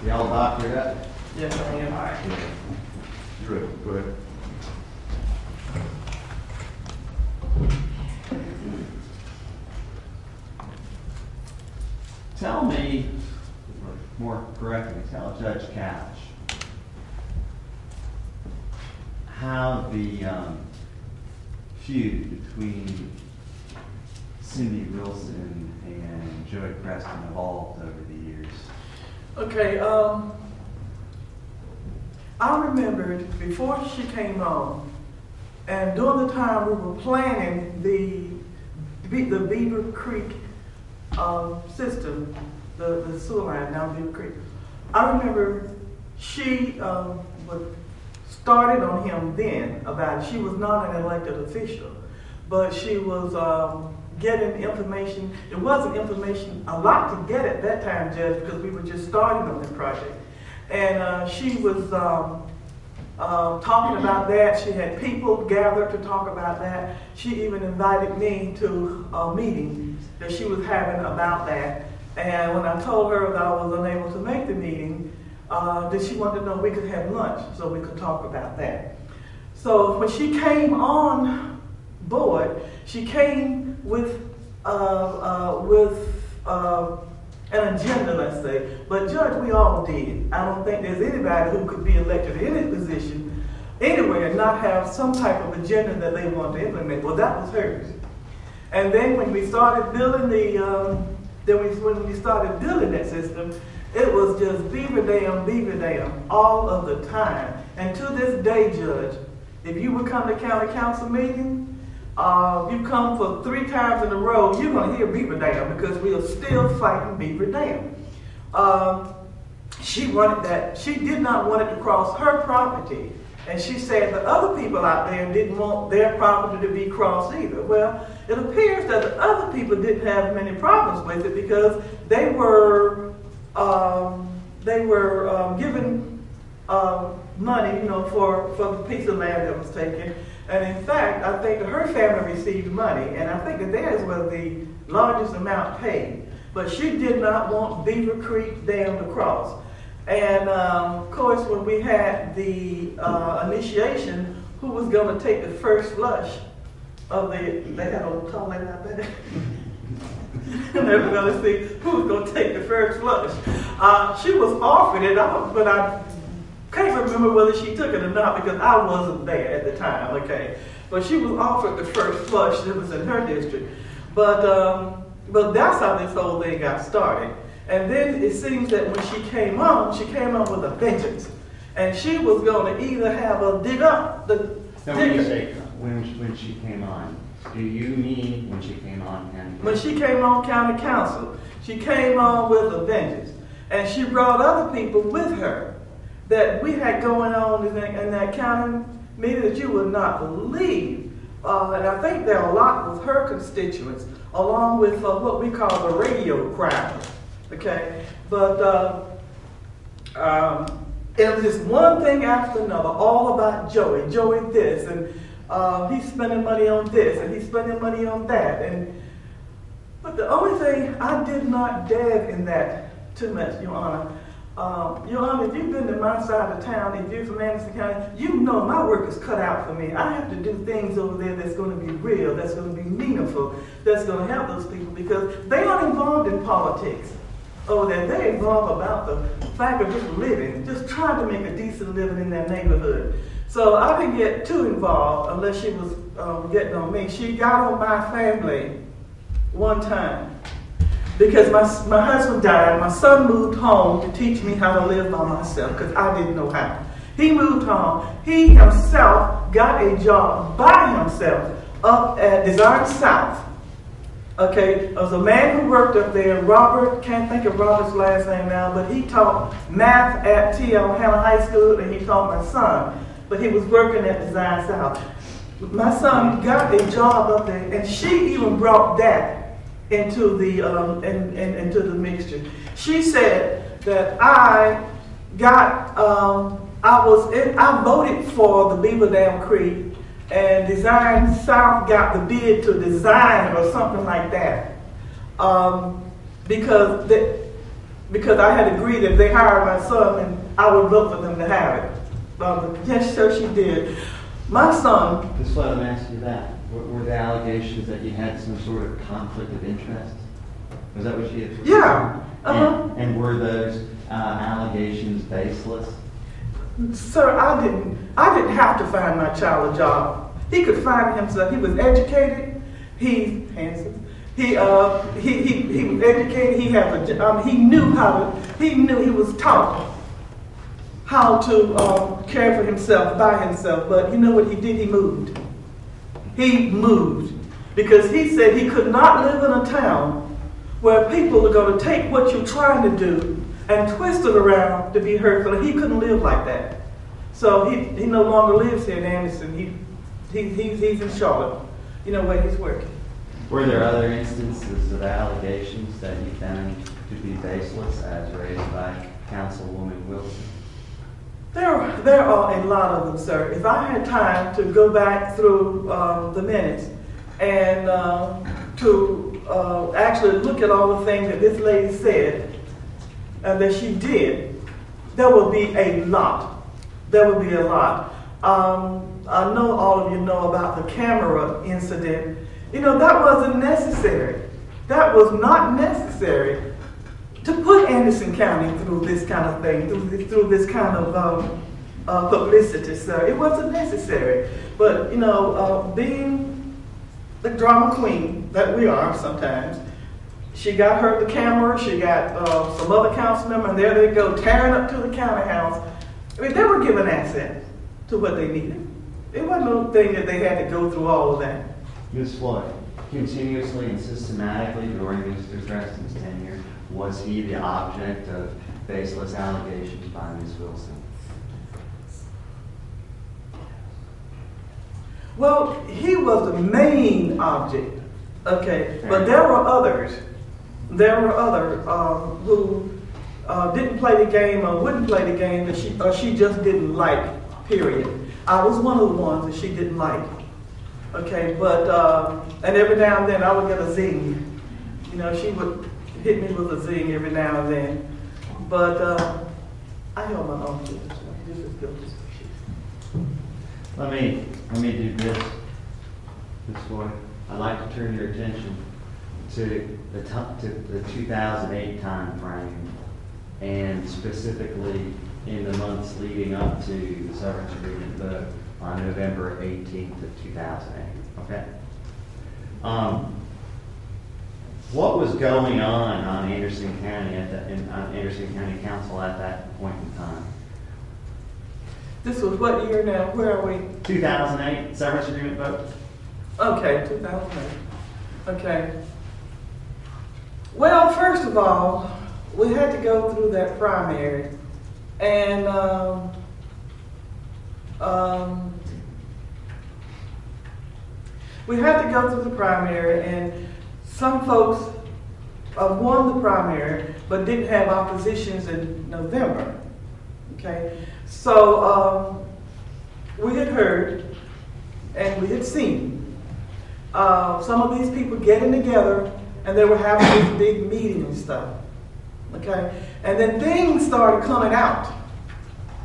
Y'all doctored up? Yes, I am. All right. You're ready. Go ahead. Tell me, or more correctly, tell Judge Couch how the feud between Cindy Wilson and Joey Preston evolved over the years. Okay, I remembered before she came on, and during the time we were planning the Beaver Creek system, the sewer line down Beaver Creek. I remember she started on him then about it. She was not an elected official, but she was getting information. There wasn't information a lot to get at that time, Judge, because we were just starting on the project. And she was talking about that. She had people gathered to talk about that. She even invited me to a meeting that she was having about that. And when I told her that I was unable to make the meeting, that she wanted to know if we could have lunch so we could talk about that. So when she came on board, she came with an agenda, let's say. But Judge, we all did. I don't think there's anybody who could be elected in any position anywhere and not have some type of agenda that they want to implement. Well, that was hers. And then when we started building when we started building that system, it was just beaver dam, all of the time. And to this day, Judge, if you would come to county council meeting, you come for 3 times in a row, you're going to hear beaver dam because we are still fighting beaver dam. She wanted that. She did not want it to cross her property. And she said the other people out there didn't want their property to be crossed either. Well, it appears that the other people didn't have many problems with it because they were given money, for the piece of land that was taken. And in fact, I think that her family received money, and I think that theirs was the largest amount paid. But she did not want Beaver Creek Dam to cross. And of course, when we had the initiation, who was going to take the first flush of they had a toilet out there. And they were going to see who was going to take the first flush. She was offered it, but I can't remember whether she took it or not because I wasn't there at the time, okay? But she was offered the first flush that was in her district. But that's how this whole thing got started. And then it seems that when she came on with a vengeance. And she was going to either have a dig up the... So when you say when she came on, do you mean when she came on county council? When she came on county council, she came on with a vengeance. And she brought other people with her that we had going on in that county meeting that you would not believe. And I think there are a lot with her constituents, along with what we call the radio crowd. Okay? But it was just one thing after another, all about Joey. Joey this, and he's spending money on this, and he's spending money on that. But the only thing, I did not dab in that too much, Your Honor. Your Honor, if you've been to my side of town, if you're from Anderson County, you know my work is cut out for me. I have to do things over there that's going to be real, that's going to be meaningful, that's going to help those people because they aren't involved in politics over there. They're involved about the fact of just living, just trying to make a decent living in their neighborhood. So I didn't get too involved unless she was getting on me. She got on my family one time. Because my husband died, my son moved home to teach me how to live by myself because I didn't know how. He moved home. He himself got a job by himself up at Design South. Okay, there was a man who worked up there, Robert, can't think of Robert's last name now, but he taught math at T.L. Hanna High School and he taught my son. But he was working at Design South. My son got a job up there and she even brought that into the into the mixture. She said that I voted for the Beaver Dam Creek, and Design South got the bid to design it or something like that, because because I had agreed that if they hired my son, and I would vote for them to have it. Yes, sir, she did. My son. Just let me ask you that. Were the allegations that you had some sort of conflict of interest? Was that what she had? Yeah. Uh-huh. And were those allegations baseless? Sir, I didn't have to find my child a job. He could find himself. He was educated. He's handsome. He was educated. He had a he knew he was taught how to care for himself by himself. But you know what he did? He moved. He moved because he said he could not live in a town where people are going to take what you're trying to do and twist it around to be hurtful. He couldn't live like that. So he no longer lives here in Anderson. He's in Charlotte, where he's working. Were there other instances of allegations that you found to be baseless as raised by Councilwoman Wilson? There are a lot of them, sir. If I had time to go back through the minutes and to actually look at all the things that this lady said and that she did, there would be a lot. There would be a lot. I know all of you know about the camera incident. That wasn't necessary. That was not necessary to put Anderson County through this kind of thing, through this kind of publicity, sir. It wasn't necessary. But, being the drama queen that we are sometimes, she got her the camera, she got some other council member, and there they go, tearing up to the county house. I mean, they were given access to what they needed. It wasn't no thing that they had to go through all of that. Ms. Floyd, continuously and systematically during Mr. Preston's tenure, was he the object of baseless allegations by Ms. Wilson? Well, he was the main object, okay, but there were others. There were others who didn't play the game or wouldn't play the game that she just didn't like, period. I was one of the ones that she didn't like, okay, but, and every now and then I would get a zing. She would hit me with a zing every now and then, but I held my own. This is good. Let me do this, Ms. Floyd. I'd like to turn your attention to the 2008 time frame, and specifically in the months leading up to the severance agreement vote on November 18th of 2008. Okay. What was going on Anderson County on Anderson County Council at that point in time? This was what year now? Where are we? 2008 severance agreement vote. Okay, 2008. Okay. Well, first of all, we had to go through that primary, and we had to go through the primary, and some folks won the primary but didn't have oppositions in November. Okay, so we had heard and we had seen some of these people getting together, and they were having this big meeting and stuff. Okay, and then things started coming out.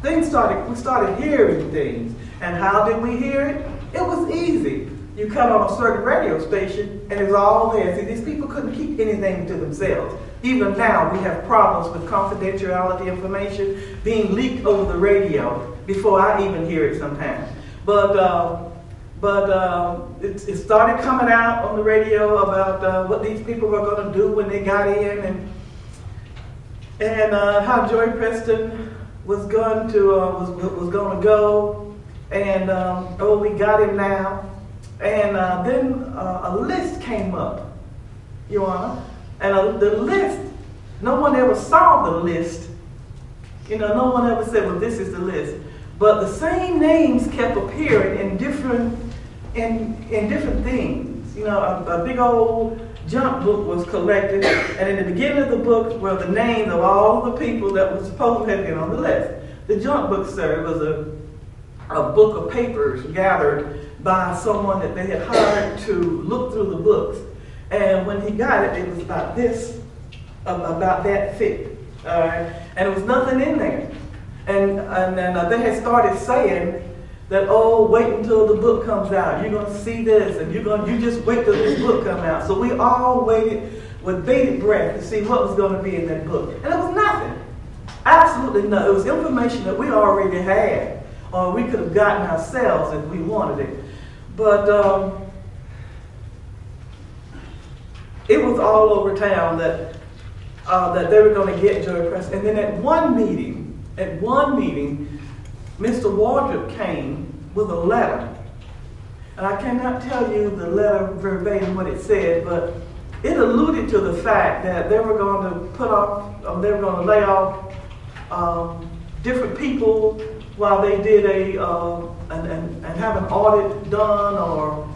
We started hearing things. And how did we hear it? It was easy. You cut on a certain radio station and it was all there. See, these people couldn't keep anything to themselves. Even now, we have problems with confidentiality information being leaked over the radio before I even hear it sometimes. But it started coming out on the radio about what these people were going to do when they got in, and how Joey Preston was going to go, and we got him now. And then a list came up, Your Honor, and the list, no one ever saw the list. No one ever said, well, this is the list. But the same names kept appearing in different things. A big old junk book was collected, and in the beginning of the book were the names of all the people that were supposed to have been on the list. The junk book, sir, was a book of papers gathered by someone that they had hired to look through the books. And when he got it, it was about that thick. All right, and there was nothing in there. And then they had started saying that, oh, wait until the book comes out. You're gonna see this, and you just wait till this book comes out. So we all waited with bated breath to see what was going to be in that book, and it was nothing. Absolutely nothing. It was information that we already had, or we could have gotten ourselves if we wanted it. But it was all over town that they were going to get Joey Preston. And then at one meeting, Mr. Wardrop came with a letter. And I cannot tell you the letter verbatim what it said, but it alluded to the fact that they were going to lay off different people while they did and have an audit done, or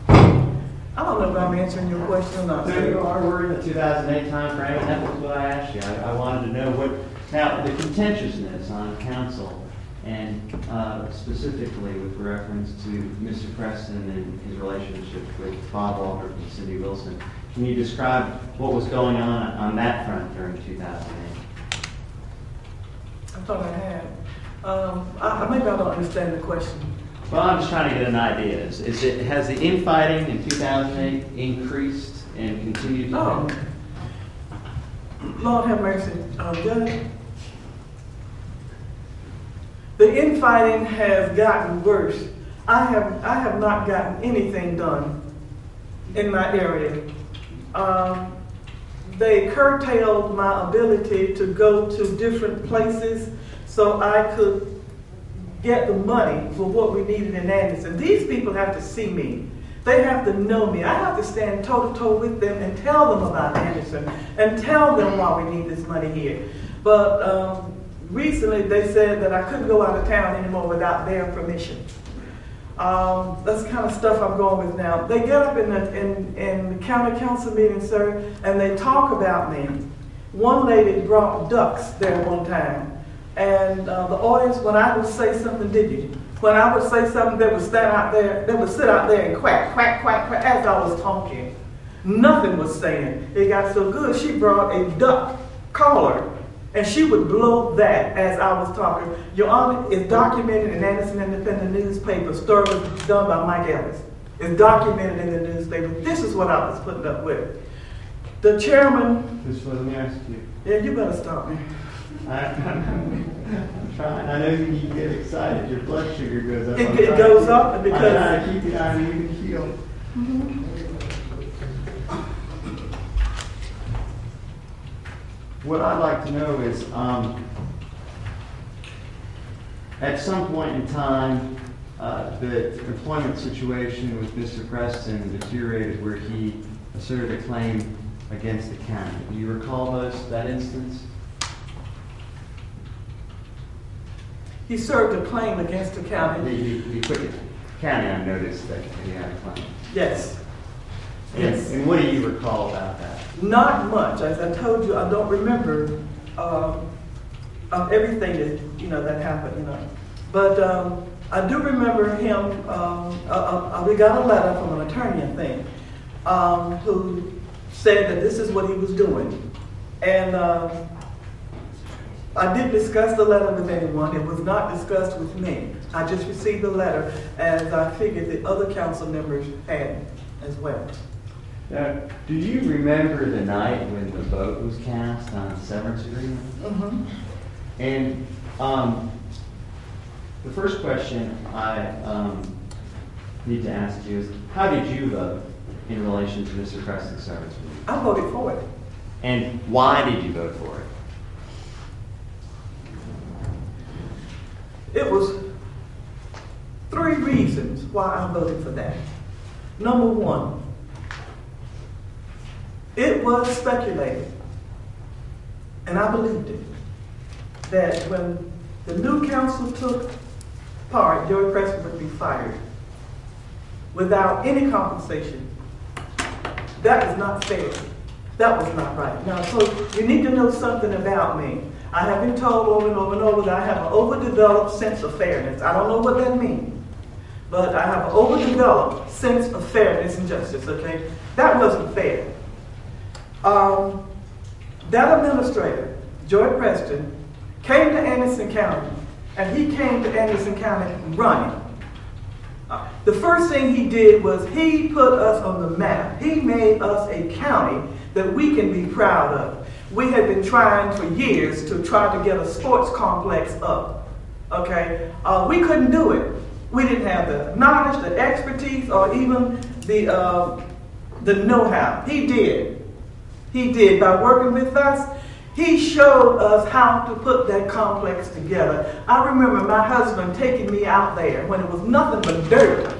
I don't know if I'm answering your question or not. There you are, we're in the 2008 time frame, and that was what I asked you. I wanted to know now the contentiousness on council, and specifically with reference to Mr. Preston and his relationship with Bob Waldrop and Cindy Wilson. Can you describe what was going on that front during 2008? I thought I had. Maybe I don't understand the question. Well, I'm just trying to get an idea. Has the infighting in 2008 increased and continued to Oh, Lord have mercy. Judge, the infighting has gotten worse. I have not gotten anything done in my area. They curtailed my ability to go to different places so I could get the money for what we needed in Anderson. These people have to see me. They have to know me. I have to stand toe-to-toe with them and tell them about Anderson and tell them why we need this money here. But recently they said that I couldn't go out of town anymore without their permission. That's the kind of stuff I'm going with now. They get up in the county council meeting, sir, and they talk about me. One lady brought ducks there one time. And the audience, when I would say something, did you? When I would say something, they would stand out there, they would sit out there and quack, quack, quack, quack, as I was talking. Nothing was saying. It got so good, she brought a duck caller, and she would blow that as I was talking. Your Honor, it's documented in Anderson Independent newspaper. Story was done by Mike Ellis. It's documented in the newspaper. This is what I was putting up with. The chairman... Just let me ask you. Yeah, you better stop me. I'm trying. I know you get excited. Your blood sugar goes up. It goes up because I'm trying to keep it on an even keel. Mm-hmm. What I'd like to know is, at some point in time, the employment situation with Mr. Preston deteriorated where he asserted a claim against the county. Do you recall that instance? He served a claim against the county. He put the county on notice that he had a claim. Yes. Yes. And what do you recall about that? Not much. As I told you, I don't remember everything that happened. But I do remember him. We got a letter from an attorney, I think, who said that this is what he was doing, and I didn't discuss the letter with anyone. It was not discussed with me. I just received the letter, as I figured the other council members had as well. Now, do you remember the night when the vote was cast on the severance agreement? Mm-hmm. And the first question I need to ask you is, how did you vote in relation to Mr. Preston's severance agreement? I voted for it. And why did you vote for it? It was 3 reasons why I voted for that. Number one, it was speculated, and I believed it, that when the new council took part, Joey Preston would be fired without any compensation. That is not fair. That was not right. Now, so you need to know something about me. I have been told over and over and over that I have an overdeveloped sense of fairness. I don't know what that means, but I have an overdeveloped sense of fairness and justice, okay? That wasn't fair. That administrator, Joey Preston, came to Anderson County, and he came to Anderson County running. The first thing he did was he put us on the map. He made us a county that we can be proud of. We had been trying for years to try to get a sports complex up. Okay, we couldn't do it. We didn't have the knowledge, the expertise, or even the know-how. He did. He did. By working with us, he showed us how to put that complex together. I remember my husband taking me out there when it was nothing but dirt.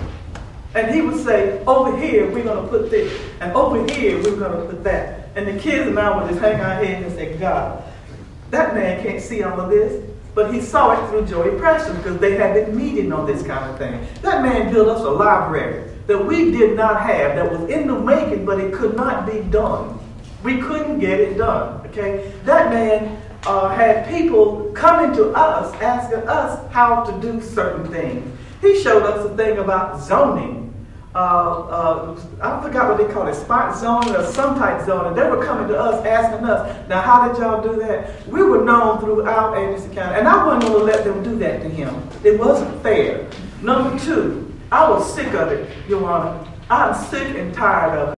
And he would say, over here, we're going to put this. And over here, we're going to put that. And the kids and I would just hang our heads and say, God, that man can't see all of this. But he saw it through Joey Preston because they had been meeting on this kind of thing. That man built us a library that we did not have, that was in the making, but it could not be done. We couldn't get it done, okay? That man had people coming to us, asking us how to do certain things. He showed us a thing about zoning. I forgot what they call it, spot zoning or some type zoning. They were coming to us, asking us, now how did y'all do that? We were known throughout Anderson County, and I wasn't going to let them do that to him. It wasn't fair. Number two, I was sick of it, Your Honor. I'm sick and tired of it.